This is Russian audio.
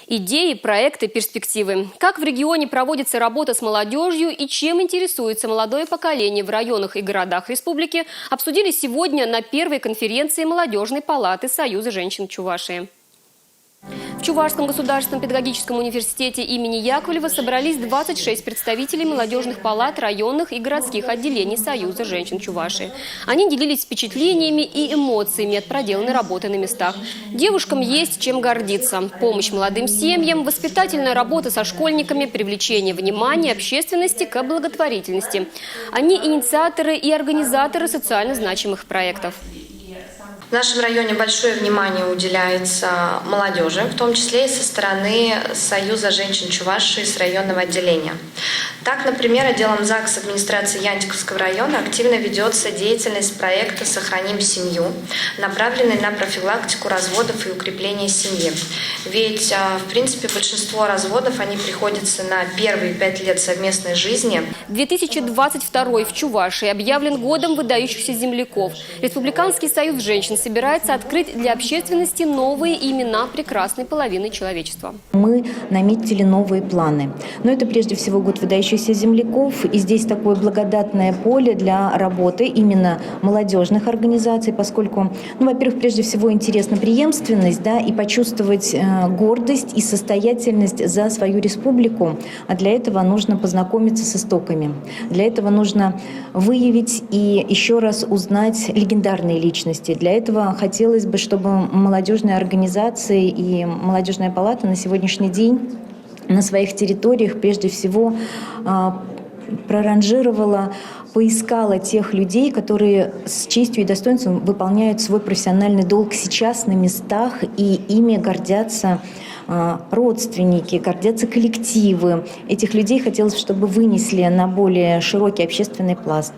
Идеи, проекты, перспективы. Как в регионе проводится работа с молодежью и чем интересуется молодое поколение в районах и городах республики, обсудили сегодня на первой конференции Молодежной палаты Союза женщин Чувашии. В Чувашском государственном педагогическом университете имени Яковлева собрались 26 представителей молодежных палат районных и городских отделений Союза женщин Чувашии. Они делились впечатлениями и эмоциями от проделанной работы на местах. Девушкам есть чем гордиться. Помощь молодым семьям, воспитательная работа со школьниками, привлечение внимания общественности к благотворительности. Они инициаторы и организаторы социально значимых проектов. В нашем районе большое внимание уделяется молодежи, в том числе и со стороны Союза женщин Чувашии с районного отделения. Так, например, отделом ЗАГС администрации Янтиковского района активно ведется деятельность проекта «Сохраним семью», направленный на профилактику разводов и укрепление семьи. Ведь, в принципе, большинство разводов, они приходятся на первые 5 лет совместной жизни. 2022 в Чувашии объявлен годом выдающихся земляков. Республиканский союз женщин собирается открыть для общественности новые имена прекрасной половины человечества. Мы наметили новые планы. Но это прежде всего год выдающихся земляков. И здесь такое благодатное поле для работы именно молодежных организаций, поскольку, во-первых, прежде всего интересна преемственность, и почувствовать гордость и состоятельность за свою республику. А для этого нужно познакомиться с истоками. Для этого нужно выявить и еще раз узнать легендарные личности. Для этого хотелось бы, чтобы молодежные организации и молодежная палата на сегодняшний день на своих территориях прежде всего проранжировала, поискала тех людей, которые с честью и достоинством выполняют свой профессиональный долг сейчас на местах, и ими гордятся родственники, гордятся коллективы. Этих людей хотелось, чтобы вынесли на более широкий общественный пласт.